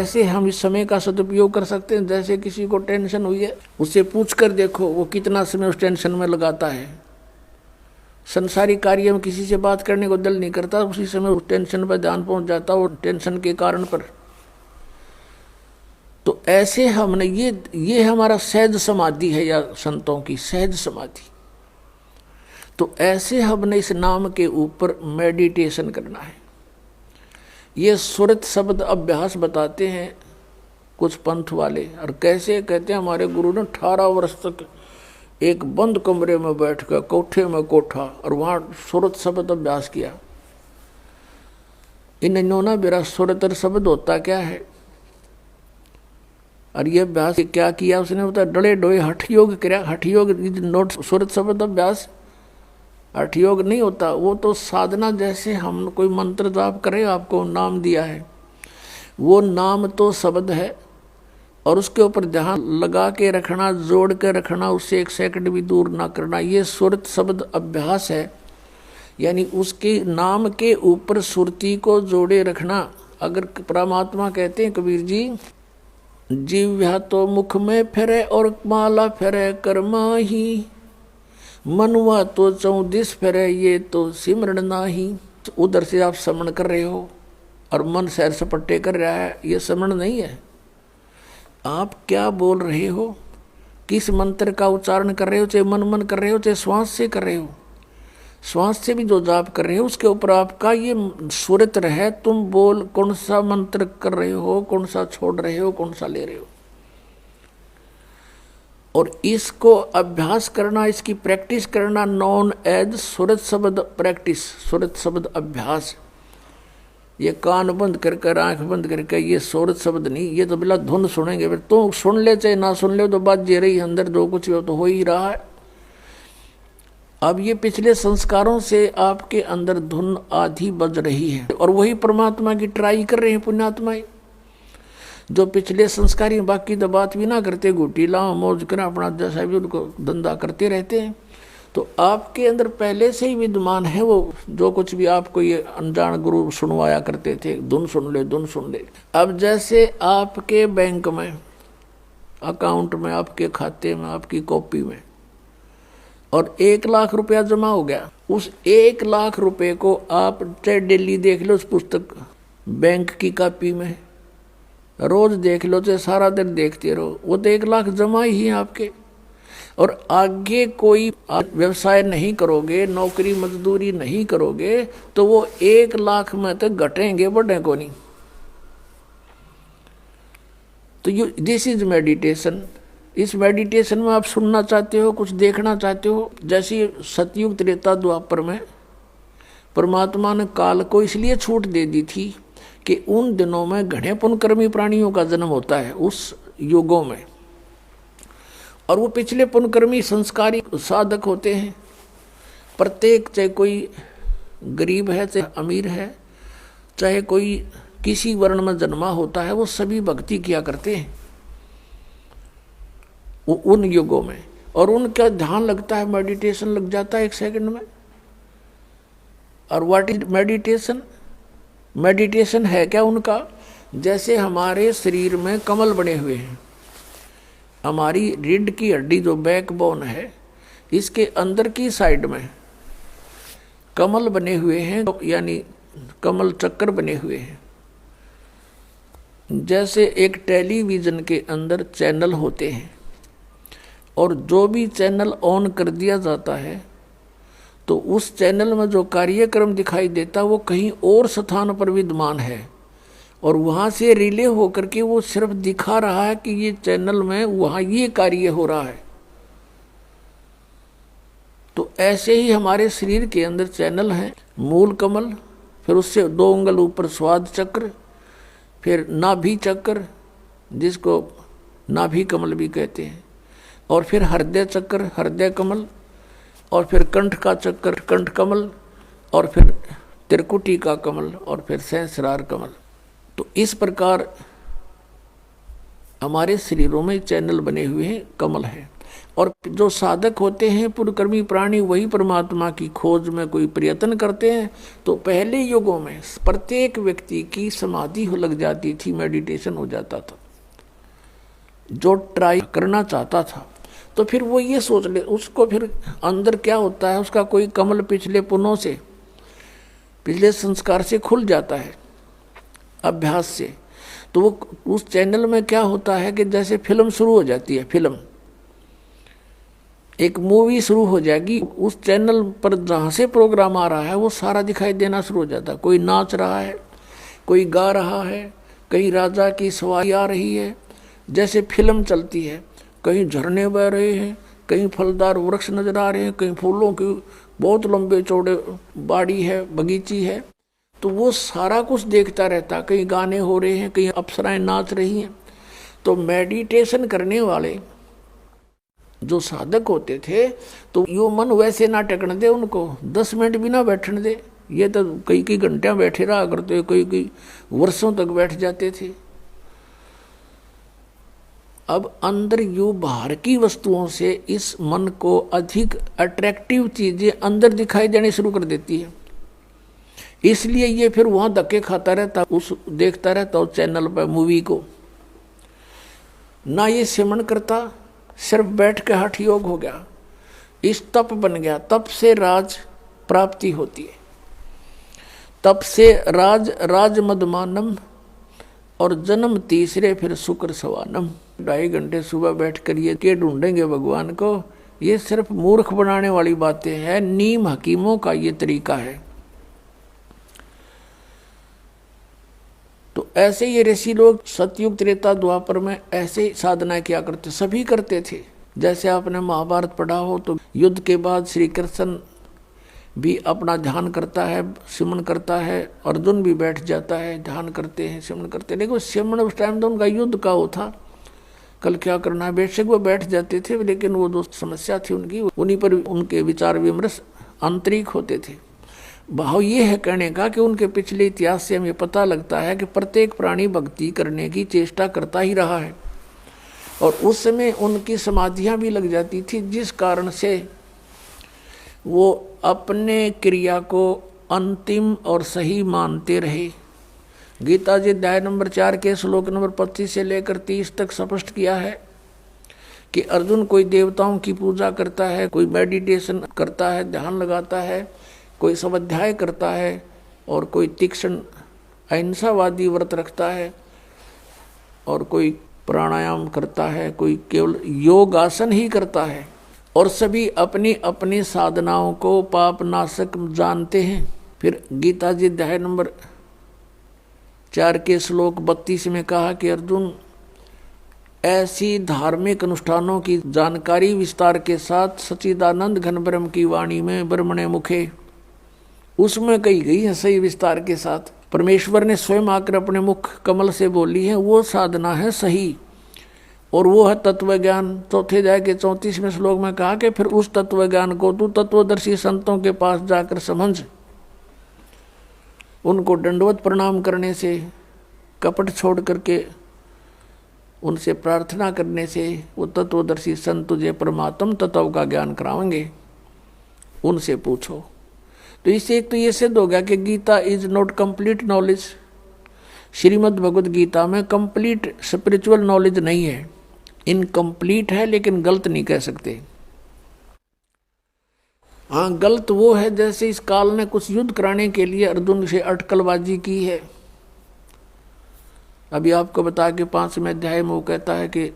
कैसे हम इस समय का सदुपयोग कर सकते हैं। जैसे किसी को टेंशन हुई है, उससे पूछ कर देखो वो कितना समय उस टेंशन में लगाता है। संसारी कार्य में किसी से बात करने को दिल नहीं करता, उसी समय उस टेंशन पर ध्यान पहुंच जाता वो टेंशन के कारण पर। तो ऐसे हमने ये हमारा सहज समाधि है, या संतों की सहज समाधि। तो ऐसे हमने इस नाम के ऊपर मेडिटेशन करना है। ये सुरत शब्द अभ्यास बताते हैं कुछ पंथ वाले, और कैसे कहते हैं हमारे गुरु ने 18 वर्ष तक एक बंद कमरे में बैठ कर, कोठे में कोठा, और वहाँ सुरत शब्द अभ्यास किया। इन्होंने मेरा सुरतर शब्द होता क्या है, और ये अभ्यास क्या किया उसने, बता डले डोए हठ योग किया। हठ योग नोट सुरत शब्द अभ्यास हठ योग नहीं होता, वो तो साधना। जैसे हम कोई मंत्र जाप करें, आपको नाम दिया है, वो नाम तो शब्द है, और उसके ऊपर ध्यान लगा के रखना, जोड़ के रखना, उससे 1 सेकंड भी दूर ना करना, ये सुरत शब्द अभ्यास है। यानी उसके नाम के ऊपर सुरती को जोड़े रखना। अगर परमात्मा कहते हैं कबीर जी, जीव्या तो मुख में फेरे और माला फेरे कर्मा ही, मनवा तो 34 फेरे ये तो सिमरण नाही। उधर से आप समण कर रहे हो और मन सैर सपट्टे कर रहा है, ये समण नहीं है। आप क्या बोल रहे हो, किस मंत्र का उच्चारण कर रहे हो, चाहे मन कर रहे हो, चाहे श्वास से कर रहे हो। श्वास से भी जो जाप कर रहे हो उसके ऊपर आपका ये सुरत है। तुम बोल कौन सा मंत्र कर रहे हो, कौन सा छोड़ रहे हो, कौन सा ले रहे हो। और इसको अभ्यास करना, इसकी प्रैक्टिस करना, नॉन एज सुरत शब्द प्रैक्टिस, सुरत शब्द अभ्यास। ये कान बंद करके, आंख बंद करके, ये सुरत शब्द नहीं, ये तो बिला धुन सुनेंगे। फिर तो सुन ले चाहे ना सुन ले, तो बात जे रही अंदर, जो कुछ हो तो हो ही रहा है। अब ये पिछले संस्कारों से आपके अंदर धुन आधी बज रही है, और वही परमात्मा की ट्राई कर रहे हैं पुण्यात्माएं, जो पिछले संस्कारी। बाकी तो बात भी ना करते, घुटी लाओ मौज करें, अपना जैसा भी उनको धंधा करते रहते हैं। तो आपके अंदर पहले से ही विद्यमान है वो, जो कुछ भी आपको ये अनजान गुरु सुनवाया करते थे, धुन सुन ले, धुन सुन ले। अब जैसे आपके बैंक में, अकाउंट में, आपके खाते में, आपकी कॉपी में, और 1 लाख रुपया जमा हो गया। उस 1 लाख रुपए को आप चाहे डेली देख लो उस पुस्तक बैंक की कॉपी में, रोज देख लो, चाहे सारा दिन देखते रहो, वो तो 1 लाख जमा ही है आपके। और आगे कोई व्यवसाय नहीं करोगे, नौकरी मजदूरी नहीं करोगे, तो वो 1 लाख में तो घटेंगे, बढ़े को नहीं। तो यू दिस इज मेडिटेशन। इस मेडिटेशन में आप सुनना चाहते हो, कुछ देखना चाहते हो। जैसे सतयुग त्रेता द्वापर में परमात्मा ने काल को इसलिए छूट दे दी थी कि उन दिनों में घने पुण्यकर्मी प्राणियों का जन्म होता है उस युगों में, और वो पिछले पुण्यकर्मी संस्कारी साधक होते हैं। प्रत्येक, चाहे कोई गरीब है, चाहे अमीर है, चाहे कोई किसी वर्ण में जन्मा होता है, वो सभी भक्ति किया करते हैं उन युगों में। और उनका ध्यान लगता है, मेडिटेशन लग जाता है 1 सेकंड में। और व्हाट इज मेडिटेशन? मेडिटेशन है क्या उनका? जैसे हमारे शरीर में कमल बने हुए हैं, हमारी रीढ़ की हड्डी जो बैकबोन है, इसके अंदर की साइड में कमल बने हुए हैं, यानी कमल चक्कर बने हुए हैं। जैसे एक टेलीविजन के अंदर चैनल होते हैं, और जो भी चैनल ऑन कर दिया जाता है तो उस चैनल में जो कार्यक्रम दिखाई देता वो कहीं और स्थान पर विद्यमान है, और वहाँ से रिले होकर के वो सिर्फ दिखा रहा है कि ये चैनल में वहाँ ये कार्य हो रहा है। तो ऐसे ही हमारे शरीर के अंदर चैनल हैं, मूल कमल, फिर उससे 2 अंगुल ऊपर स्वाद चक्र, फिर नाभि चक्र जिसको नाभि कमल भी कहते हैं, और फिर हृदय चक्र, हृदय कमल, और फिर कंठ का चक्र, कंठ कमल, और फिर त्रिकुटी का कमल, और फिर सहस्रार कमल। तो इस प्रकार हमारे शरीरों में चैनल बने हुए हैं, कमल है। और जो साधक होते हैं पुरकर्मी प्राणी, वही परमात्मा की खोज में कोई प्रयत्न करते हैं। तो पहले युगों में प्रत्येक व्यक्ति की समाधि हो लग जाती थी, मेडिटेशन हो जाता था। जो ट्राई करना चाहता था तो फिर वो ये सोच ले, उसको फिर अंदर क्या होता है, उसका कोई कमल पिछले पुनों से, पिछले संस्कार से खुल जाता है अभ्यास से। तो वो उस चैनल में क्या होता है कि जैसे फिल्म शुरू हो जाती है, फिल्म एक मूवी शुरू हो जाएगी, उस चैनल पर जहाँ से प्रोग्राम आ रहा है वो सारा दिखाई देना शुरू हो जाता है। कोई नाच रहा है, कोई गा रहा है, कहीं राजा की सवारी आ रही है, जैसे फिल्म चलती है। कहीं झरने बह रहे हैं, कहीं फलदार वृक्ष नजर आ रहे हैं, कहीं फूलों की बहुत लंबे चौड़े बाड़ी है, बगीची है। तो वो सारा कुछ देखता रहता, कहीं गाने हो रहे हैं, कहीं अप्सराएं नाच रही हैं। तो मेडिटेशन करने वाले जो साधक होते थे, तो यो मन वैसे ना टेकने दे उनको, 10 मिनट भी ना बैठने दे। ये तो कई कई घंटे बैठे रहा करते, कई वर्षों तक बैठ जाते थे। अब अंदर यू बाहर की वस्तुओं से इस मन को अधिक अट्रैक्टिव चीजें अंदर दिखाई देनी शुरू कर देती है। इसलिए ये फिर वहां धक्के खाता रहता, उस देखता रहता उस चैनल पर मूवी को। ना ये सिमरण करता, सिर्फ बैठ के हठ योग हो गया, इस तप बन गया। तप से राज प्राप्ति होती है, तप से राज मदमानम, और जन्म तीसरे फिर शुक्र सवानम। 2.5 घंटे सुबह बैठ कर ये के ढूंढेंगे भगवान को, ये सिर्फ मूर्ख बनाने वाली बातें हैं। नीम हकीमों का ये तरीका है। तो ऐसे ये ऋषि लोग सतयुग त्रेता द्वापर में ऐसे साधना किया करते, सभी करते थे। जैसे आपने महाभारत पढ़ा हो तो युद्ध के बाद श्री कृष्ण भी अपना ध्यान करता है, सिमरण करता है, अर्जुन भी बैठ जाता है, ध्यान करते हैं, सिमरण करते हैं। लेकिन सिमरण उस टाइम तो उनका युद्ध का वो था, कल क्या करना है, बेशक वो बैठ जाते थे, लेकिन वो जो समस्या थी उनकी, उन्हीं पर उनके विचार विमर्श आंतरिक होते थे। भाव ये है कहने का कि उनके पिछले इतिहास से हमें पता लगता है कि प्रत्येक प्राणी भक्ति करने की चेष्टा करता ही रहा है, और उस समय उनकी समाधियां भी लग जाती थी, जिस कारण से वो अपने क्रिया को अंतिम और सही मानते रहे। गीता जी अध्याय नंबर 4 के श्लोक नंबर 25 से लेकर 30 तक स्पष्ट किया है कि अर्जुन कोई देवताओं की पूजा करता है, कोई मेडिटेशन करता है, ध्यान लगाता है, कोई स्वाध्याय करता है, और कोई तीक्ष्ण अहिंसावादी व्रत रखता है, और कोई प्राणायाम करता है, कोई केवल योग आसन ही करता है, और सभी अपनी अपनी साधनाओं को पाप नाशक जानते हैं। फिर गीता जी अध्याय नंबर 4 के श्लोक 32 में कहा कि अर्जुन, ऐसी धार्मिक अनुष्ठानों की जानकारी विस्तार के साथ सच्चिदानंद घन ब्रह्म की वाणी में ब्रह्मणे मुखे, उसमें कही गई है सही विस्तार के साथ। परमेश्वर ने स्वयं आकर अपने मुख कमल से बोली है, वो साधना है सही, और वो है तत्व ज्ञान। चौथे अध्याय के 34वें श्लोक में कहा कि फिर उस तत्व ज्ञान को तू तत्वदर्शी संतों के पास जाकर समझ, उनको दंडवत प्रणाम करने से, कपट छोड़ करके उनसे प्रार्थना करने से वो तत्वदर्शी संत तुझे परमात्म तत्व का ज्ञान कराएंगे, उनसे पूछो। तो इससे एक तो ये सिद्ध हो गया कि Gita is not complete knowledge. Shrimad Bhagavad Gita में कंप्लीट स्पिरिचुअल नॉलेज नहीं है, इनकम्प्लीट है, लेकिन गलत नहीं कह सकते। हाँ, गलत वो है जैसे इस काल ने कुछ युद्ध कराने के लिए अर्जुन से अटकलबाजी की है। अभी आपको बता के 5वें अध्याय में वो कहता है कि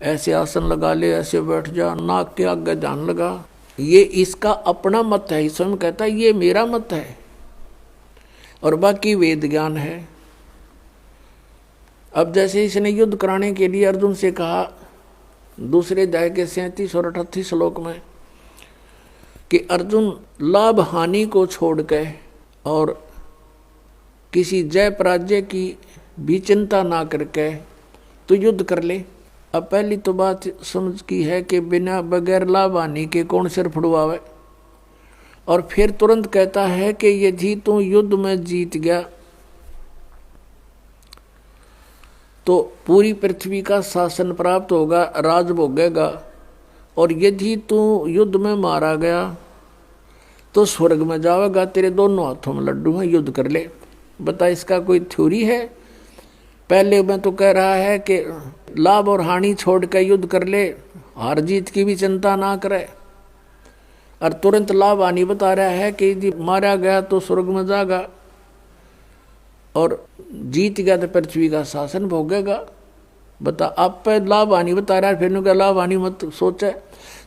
ऐसे आसन लगा ले, ऐसे बैठ जा, नाक के आगे ध्यान लगा। ये इसका अपना मत है, स्वयं कहता है ये मेरा मत है, और बाकी वेद ज्ञान है। अब जैसे इसने युद्ध कराने के लिए अर्जुन से कहा दूसरे अध्याय के 37 और 38 श्लोक में कि अर्जुन, लाभ हानि को छोड़ के और किसी जय पराजय की भी चिंता ना करके तो युद्ध कर ले। अब पहली तो बात समझ की है कि बिना बगैर लाभ हानि के कौन सिर फुड़वावे, और फिर तुरंत कहता है कि यदि तू युद्ध में जीत गया तो पूरी पृथ्वी का शासन प्राप्त होगा, राज भोगेगा, और यदि तू युद्ध में मारा गया तो स्वर्ग में जाएगा, तेरे दोनों हाथों में लड्डू हैं, युद्ध कर ले। बता, इसका कोई थ्योरी है? पहले मैं तो कह रहा है कि लाभ और हानि छोड़ कर युद्ध कर ले, हार जीत की भी चिंता ना करे, और तुरंत लाभ हानि बता रहा है कि यदि मारा गया तो स्वर्ग में जाएगा और जीत गया तो पृथ्वी का शासन भोगेगा। बता, आप पे लाभ हानि बता रहा है, फिर क्या लाभ हानि मत सोचे।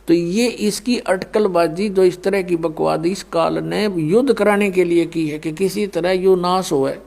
तो ये इसकी अटकलबाजी जो इस तरह की बकवाद इस काल ने युद्ध कराने के लिए की है कि किसी तरह यो नाश होए।